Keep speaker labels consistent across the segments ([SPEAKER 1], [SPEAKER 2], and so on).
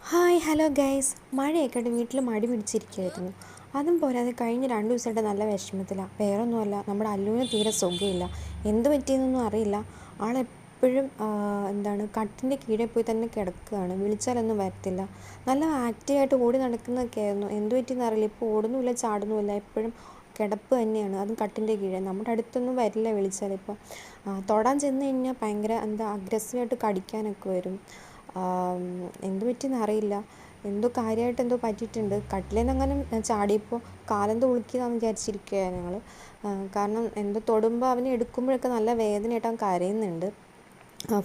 [SPEAKER 1] Hi hello guys. മഴയൊക്കെ ആയിട്ട് വീട്ടിൽ മടി പിടിച്ചിരിക്കുകയായിരുന്നു. അതും പോരാതെ കഴിഞ്ഞ 2 ദിവസമായിട്ട് നല്ല വിഷമത്തിലാണ്. വേറൊന്നുമല്ല, നമ്മുടെ അല്ലുവിന് തീരെ സുഖമില്ല. എന്ത് പറ്റിയെന്നൊന്നും അറിയില്ല. ആളെപ്പോഴും കട്ടിൻ്റെ കീഴെ പോയി തന്നെ കിടക്കുകയാണ്. വിളിച്ചാലൊന്നും വരത്തില്ല. നല്ല ആക്റ്റീവായിട്ട് ഓടി നടക്കുന്നതൊക്കെ ആയിരുന്നു. എന്ത് പറ്റിയെന്ന് അറിയില്ല. ഇപ്പോൾ ഓടുന്നുമില്ല, ചാടുന്നുമില്ല. എപ്പോഴും കിടപ്പ് തന്നെയാണ്, അതും കട്ടിൻ്റെ കീഴെ. നമ്മുടെ അടുത്തൊന്നും വരില്ല വിളിച്ചാൽ. ഇപ്പോൾ തൊടാൻ ചെന്ന് കഴിഞ്ഞാൽ ഭയങ്കര അഗ്രസീവായിട്ട് കടിക്കാനൊക്കെ വരും. എന്ത് പറ്റിയെന്ന് അറിയില്ല. എന്തോ കാര്യമായിട്ട് എന്തോ പറ്റിയിട്ടുണ്ട്. കട്ടിലിൽ നിന്ന് അങ്ങനെ ചാടിയപ്പോൾ കാലെന്തോ ഉളുക്കിയതാണെന്ന് വിചാരിച്ചിരിക്കുകയാണ് ഞങ്ങൾ. കാരണം എന്തോ തൊടുമ്പോൾ അവനെ എടുക്കുമ്പോഴൊക്കെ നല്ല വേദനയായിട്ട് അവൻ കരയുന്നുണ്ട്.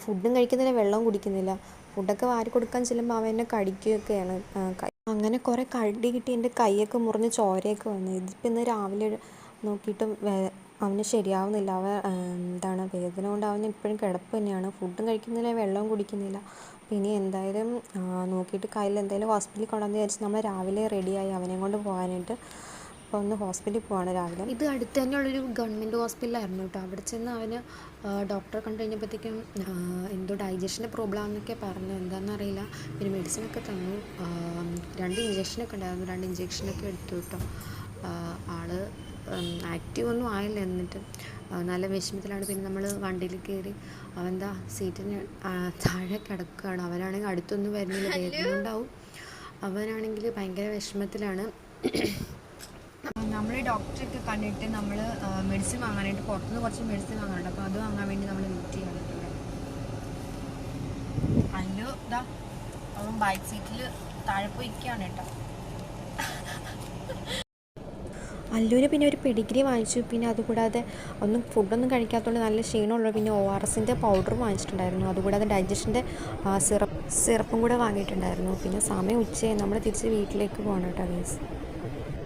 [SPEAKER 1] ഫുഡും കഴിക്കുന്നില്ല, വെള്ളവും കുടിക്കുന്നില്ല. ഫുഡൊക്കെ വാരി കൊടുക്കാൻ ചെല്ലുമ്പോൾ അവൻ എന്നെ കടിക്കുകയൊക്കെയാണ്. അങ്ങനെ കുറേ കടി കിട്ടി എൻ്റെ കൈയൊക്കെ മുറിഞ്ഞ് ചോരയൊക്കെ വന്നു. ഇതിപ്പോൾ ഇന്ന് രാവിലെ നോക്കിയിട്ടും അവന് ശരിയാവുന്നില്ല. വേദന കൊണ്ട് അവൻ ഇപ്പോഴും കിടപ്പ് തന്നെയാണ്. ഫുഡും കഴിക്കുന്നില്ല, വെള്ളവും കുടിക്കുന്നില്ല. അപ്പോൾ ഇനി എന്തായാലും നോക്കിയിട്ട് കയ്യിൽ എന്തായാലും ഹോസ്പിറ്റലിൽ കൊണ്ടുവന്ന് വിചാരിച്ച് നമ്മൾ രാവിലെ റെഡിയായി അവനെയും കൊണ്ട് പോകാനായിട്ട്. അപ്പോൾ ഒന്ന് ഹോസ്പിറ്റലിൽ പോവാണ് രാവിലെ. ഇത് അടുത്ത് തന്നെയുള്ളൊരു ഗവൺമെൻറ് ഹോസ്പിറ്റലായിരുന്നു കേട്ടോ. അവിടെ ചെന്ന് അവന് ഡോക്ടറെ കണ്ടു കഴിഞ്ഞപ്പോഴത്തേക്കും എന്തോ ഡൈജഷൻ്റെ പ്രോബ്ലം ആണെന്നൊക്കെ പറഞ്ഞു. എന്താണെന്നറിയില്ല. പിന്നെ മെഡിസിനൊക്കെ തന്നു. 2 ഇഞ്ചക്ഷനൊക്കെ ഉണ്ടായിരുന്നു. 2 ഇഞ്ചക്ഷനൊക്കെ എടുത്തു കേട്ടോ. ആൾ ആക്റ്റീവ് ഒന്നും ആയില്ല. എന്നിട്ട് നല്ല വിഷമത്തിലാണ്. പിന്നെ നമ്മൾ വണ്ടിയിൽ കയറി അവൻ്റെ സീറ്റിന് താഴെ കിടക്കുകയാണ്. അവനാണെങ്കിൽ അടുത്തൊന്നും വരുന്നില്ല, വേദന ഉണ്ടാവും. അവനാണെങ്കിൽ ഭയങ്കര വിഷമത്തിലാണ്. നമ്മൾ ഡോക്ടറൊക്കെ കണ്ടിട്ട് നമ്മൾ മെഡിസിൻ വാങ്ങാനായിട്ട് പുറത്തുനിന്ന് കുറച്ച് മെഡിസിൻ വാങ്ങാനുണ്ട്. അപ്പോൾ അത് വാങ്ങാൻ വേണ്ടി നമ്മൾ വെയിറ്റ് ചെയ്യണം ഇവിടെ. അതിൽ അവൻ ബൈക്ക് സീറ്റിൽ താഴെ പോയിക്കാണ് കേട്ടോ. അല്ലൂര് പിന്നെ ഒരു പെഡിഗ്രി വാങ്ങിച്ചു. പിന്നെ അതുകൂടാതെ ഫുഡൊന്നും കഴിക്കാത്തതുകൊണ്ട് നല്ല ക്ഷീണമുള്ളൂ. പിന്നെ ORSൻ്റെ പൗഡർ വാങ്ങിച്ചിട്ടുണ്ടായിരുന്നു. അതുകൂടാതെ ഡൈജഷൻ്റെ സിറപ്പും കൂടെ വാങ്ങിയിട്ടുണ്ടായിരുന്നു. പിന്നെ സമയം ഉച്ചയായി, നമ്മൾ തിരിച്ച് വീട്ടിലേക്ക് പോകണം കേട്ടോ ഗൈസ്.